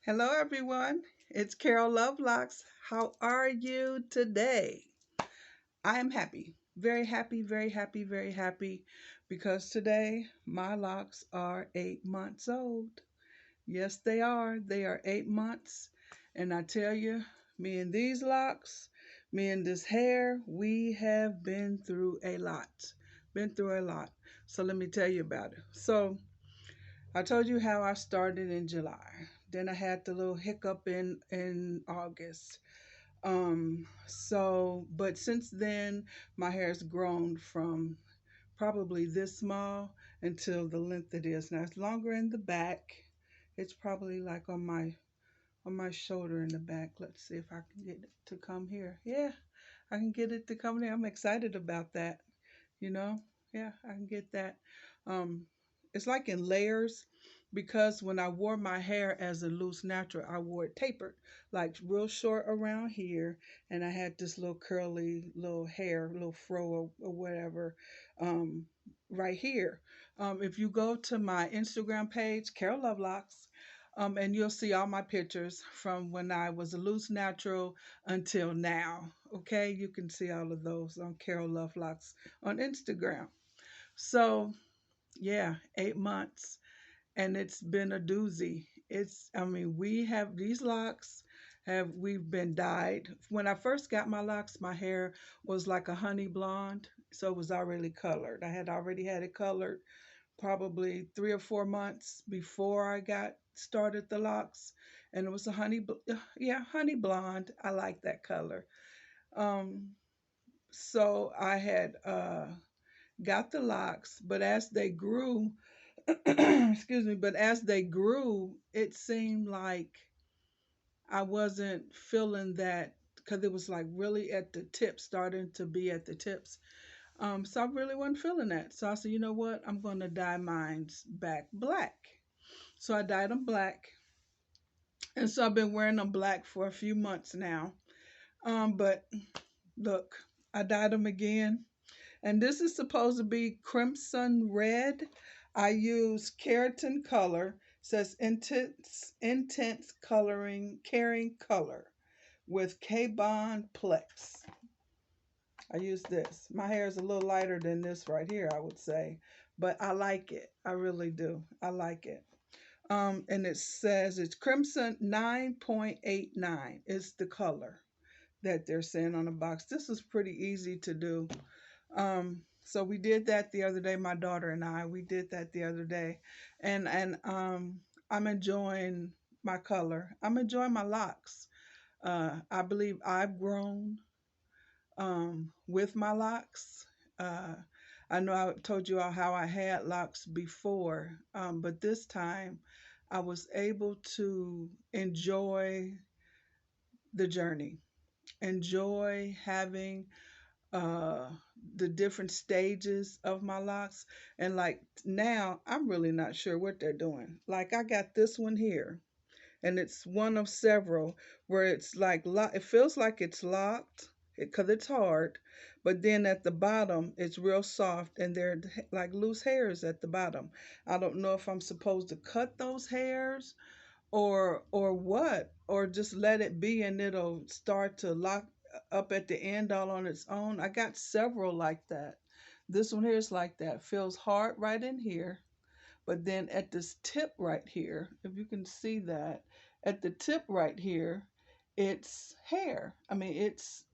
Hello, everyone. It's Carol Lovelocks. How are you today? I am happy, very happy, very happy, very happy because today my locks are 8 months old. Yes, they are. They are 8 months. And I tell you, me and these locks, me and this hair, we have been through a lot. Been through a lot. So let me tell you about it. So I told you how I started in July. Then I had the little hiccup in August. But since then, my hair has grown from probably this small until the length it is now. It's longer in the back. It's probably like on my shoulder in the back. Let's see if I can get it to come here. Yeah, I can get it to come there. I'm excited about that. You know, yeah, I can get that. Um, it's like in layers because when I wore my hair as a loose natural, I wore it tapered, like real short around here, and I had this little curly little hair, little fro or whatever, um, right here. If you go to my Instagram page, Carol Lovelocks, and you'll see all my pictures from when I was a loose natural until now. Okay, you can see all of those on Carol Lovelocks on Instagram. So, yeah, 8 months, and it's been a doozy. We have these locks. We've been dyed. When I first got my locks, my hair was like a honey blonde, so it was already colored. I had already had it colored probably 3 or 4 months before I got started the locks, and it was a yeah, honey blonde. I like that color. Um, so I had got the locks, but as they grew, excuse me, but as they grew, it seemed like I wasn't feeling that because it was like really at the tips, starting to be at the tips. So I really wasn't feeling that. So I said, you know what? I'm going to dye mine's back black. So I dyed them black. And so I've been wearing them black for a few months now. But look, I dyed them again. And this is supposed to be crimson red. I use keratin color. Says intense coloring, caring color with K-Bond Plex. I use this. My hair is a little lighter than this right here, I would say, but I like it. I really do. I like it. And it says it's crimson 9.89 is the color that they're saying on the box. This is pretty easy to do. So we did that the other day. My daughter and we did that the other day, and I'm enjoying my color. I'm enjoying my locks. I believe I've grown with my locks. Uh, I know I told you all how I had locks before, but this time I was able to enjoy the journey, enjoy having uh the different stages of my locks. And like now I'm really not sure what they're doing. Like I got this one here, and it's one of several where it's like it feels like it's locked because it's hard, but then at the bottom it's real soft, and they're like loose hairs at the bottom. I don't know if I'm supposed to cut those hairs or what, or just let it be and it'll start to lock up at the end all on its own. I got several like that. This one here is like that. Feels hard right in here, but then at this tip right here, if you can see that, at the tip right here, it's hair. It's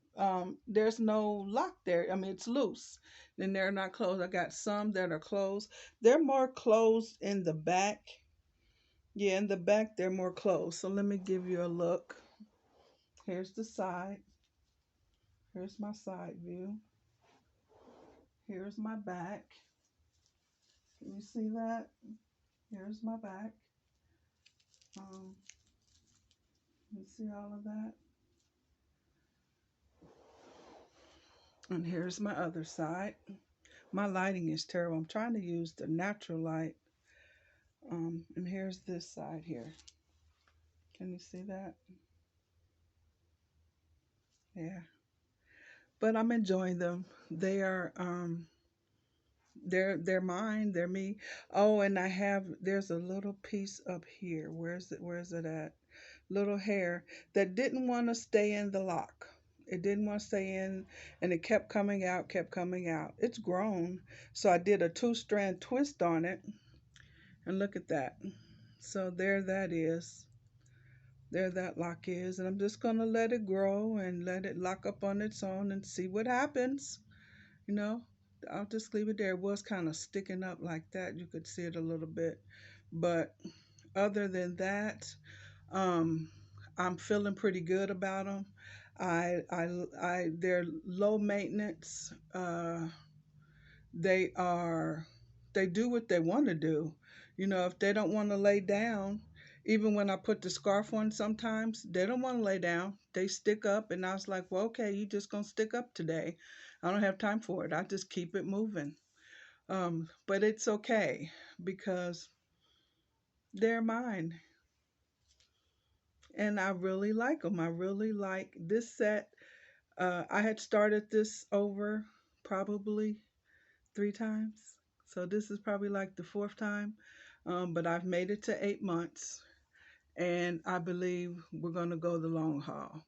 there's no lock there. It's loose. Then they're not closed. I got some that are closed. They're more closed in the back. Yeah, in the back they're more closed. So let me give you a look. Here's the side. Here's my side view. Here's my back. Can you see that? Here's my back. Um, you see all of that? And here's my other side. My lighting is terrible. I'm trying to use the natural light. And here's this side here. Can you see that? Yeah. But I'm enjoying them. They are They're mine. They're me. Oh, and there's a little piece up here. Where's it at? Little hair that didn't want to stay in the lock. It didn't want to stay in, and it kept coming out, kept coming out. It's grown. So I did a two-strand twist on it, and look at that. So there that is. There that lock is, and I'm just going to let it grow and let it lock up on its own and see what happens. You know, I'll just leave it there. It was kind of sticking up like that. You could see it a little bit. But other than that, um, I'm feeling pretty good about them. They're low maintenance. They are, they do what they want to do. You know, if they don't want to lay down, even when I put the scarf on, sometimes they don't want to lay down. They stick up, and I was like, well, okay, you just gonna stick up today. I don't have time for it. I just keep it moving. But it's okay because they're mine, and I really like them. I really like this set. I had started this over probably 3 times, so this is probably like the fourth time. But I've made it to 8 months, and I believe we're gonna go the long haul.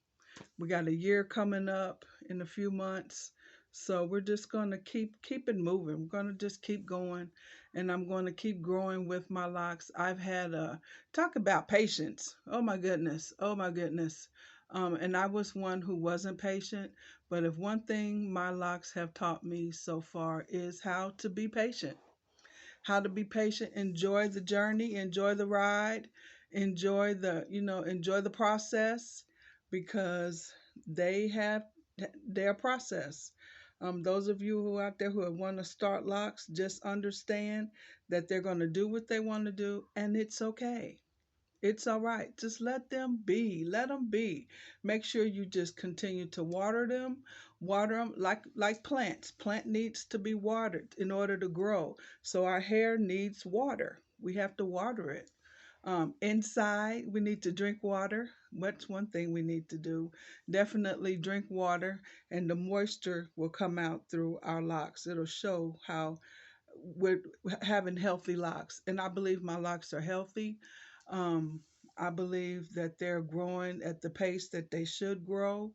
We got a year coming up in a few months. So we're just going to keep it moving. We're going to just keep going, and I'm going to keep growing with my locks. I've had a talk about patience. Oh my goodness. Oh my goodness. And I was one who wasn't patient, but if one thing my locks have taught me so far is how to be patient. How to be patient, enjoy the journey, enjoy the ride, enjoy the process, because they have their process. Those of you who are out there who want to start locks, just understand that they're going to do what they want to do, and it's okay. It's all right. Just let them be. Let them be. Make sure you just continue to water them. Water them like plants. Plant needs to be watered in order to grow. So our hair needs water. We have to water it. Inside, we need to drink water. What's one thing we need to do? Definitely drink water, and the moisture will come out through our locks. It'll show how we're having healthy locks. And I believe my locks are healthy. Um, I believe that they're growing at the pace that they should grow.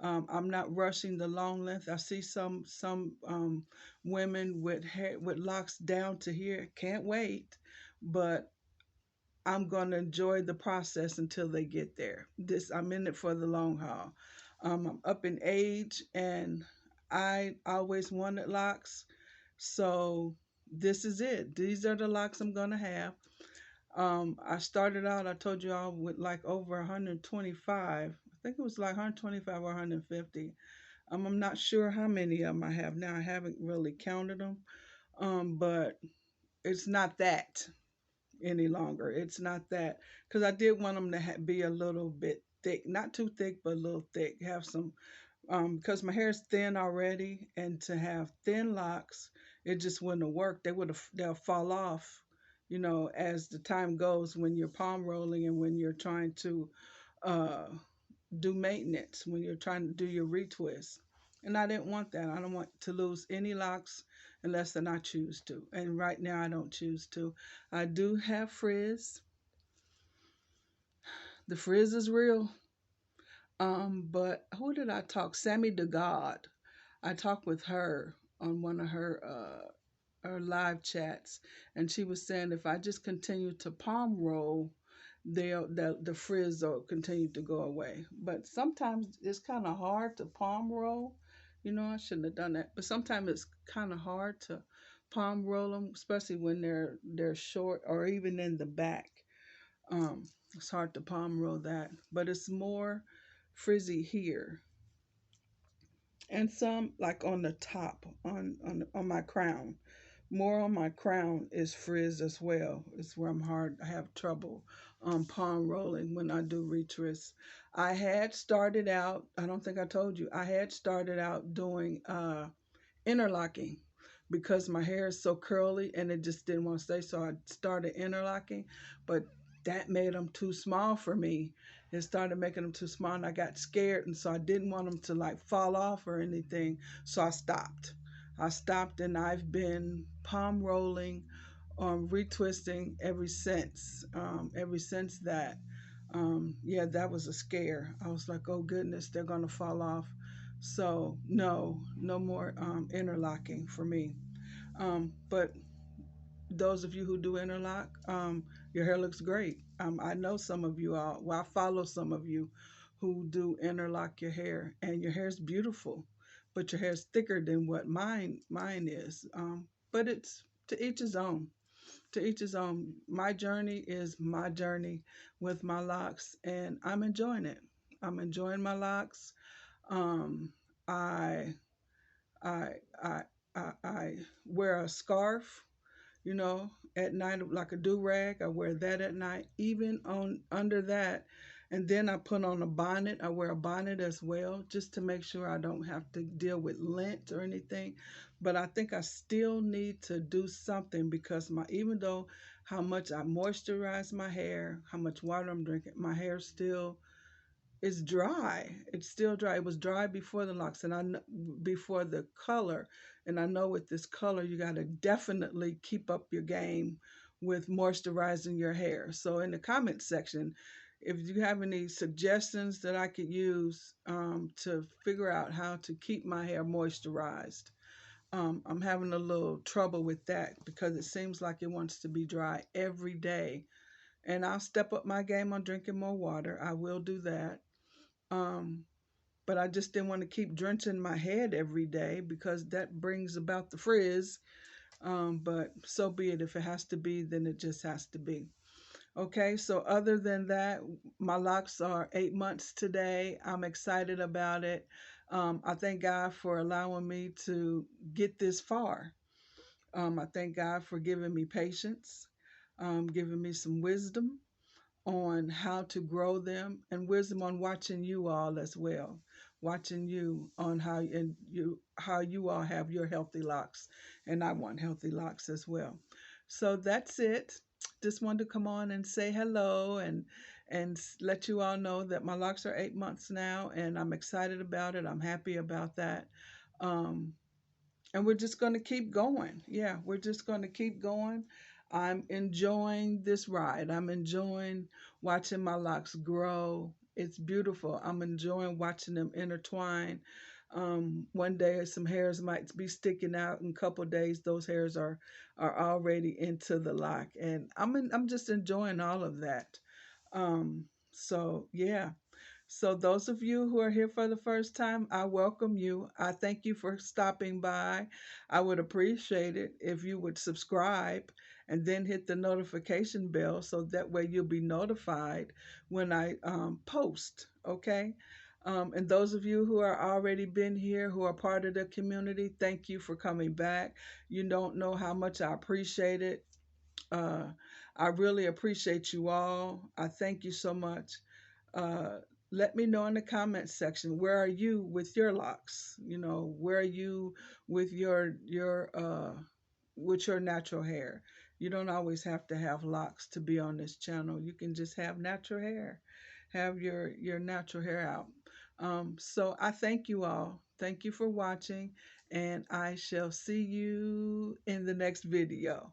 I'm not rushing the long length. I see some women with hair with locks down to here. Can't wait, but I'm going to enjoy the process until they get there. This I'm in it for the long haul. I'm up in age, and I always wanted locks, so this is it. These are the locks I'm gonna have. I started out, I told you all, with like over 125. I think it was like 125 or 150. I'm not sure how many of them I have now. I haven't really counted them. But it's not that any longer. It's not that, because I did want them to be a little bit thick, not too thick, but a little thick. Have some, because my hair is thin already, and to have thin locks, it just wouldn't have worked. They'll fall off, as the time goes when you're palm rolling and when you're trying to uh, do maintenance, when you're trying to do your retwist. And I didn't want that. I don't want to lose any locks unless then I choose to. And right now I don't choose to. I do have frizz. The frizz is real. But who did I talk? Sammy DeGod. I talked with her on one of her live chats, and she was saying if I just continue to palm roll, the frizz will continue to go away. But sometimes it's kind of hard to palm roll. I shouldn't have done that. But sometimes it's kind of hard to palm roll them, especially when they're short or even in the back. It's hard to palm roll that, but it's more frizzy here, and some like on the top on my crown. More on my crown is frizz as well. It's where I have trouble palm rolling when I do retwist. I had started out, I don't think I told you, I had started out doing interlocking because my hair is so curly and it just didn't want to stay. So I started interlocking, but that made them too small for me. It started making them too small, and I got scared, and so I didn't want them to like fall off or anything. So I stopped. I stopped and I've been palm rolling, retwisting ever since that. Yeah, that was a scare. I was like, oh goodness, they're gonna fall off. So no, no more interlocking for me. But those of you who do interlock, your hair looks great. I know some of you all. Well, I follow some of you who do interlock your hair, and your hair is beautiful, but your hair is thicker than what mine is. But it's to each his own. To each his own. My journey is my journey with my locks, and I'm enjoying it. I'm enjoying my locks. Um, I I I I wear a scarf, you know, at night, like a do rag. I wear that at night, even on under that. And then I put on a bonnet. I wear a bonnet as well, just to make sure I don't have to deal with lint or anything. But I think I still need to do something because even though how much I moisturize my hair, how much water I'm drinking, my hair still it's dry. It's still dry. It was dry before the locks, and before the color. And I know with this color, you got to definitely keep up your game with moisturizing your hair. So in the comment section, if you have any suggestions that I could use to figure out how to keep my hair moisturized, I'm having a little trouble with that because it seems like it wants to be dry every day. And I'll step up my game on drinking more water. I will do that. Um, but I just didn't want to keep drenching my head every day because that brings about the frizz. But so be it. If it has to be, then it just has to be. Okay, so other than that, my locks are 8 months today. I'm excited about it. I thank God for allowing me to get this far. I thank God for giving me patience, giving me some wisdom on how to grow them, and wisdom on watching you all as well, watching you on how you all have your healthy locks, and I want healthy locks as well. So that's it. Just wanted to come on and say hello and let you all know that my locks are 8 months now, and I'm excited about it. I'm happy about that. um, and we're just going to keep going. Yeah, we're just going to keep going. I'm enjoying this ride. I'm enjoying watching my locks grow. It's beautiful. I'm enjoying watching them intertwine. One day some hairs might be sticking out. In a couple of days, those hairs are already into the lock, and I'm just enjoying all of that. So yeah, so, those of you who are here for the first time, I welcome you. I thank you for stopping by. I would appreciate it if you would subscribe and then hit the notification bell so that way you'll be notified when I post. Okay. And those of you who are already been here, who are part of the community, thank you for coming back. You don't know how much I appreciate it. Uh, I really appreciate you all. I thank you so much. Uh, Let me know in the comments section, where are you with your locks? You know, where are you with your natural hair? You don't always have to have locks to be on this channel. You can just have natural hair, have your natural hair out. So I thank you all. Thank you for watching, and I shall see you in the next video.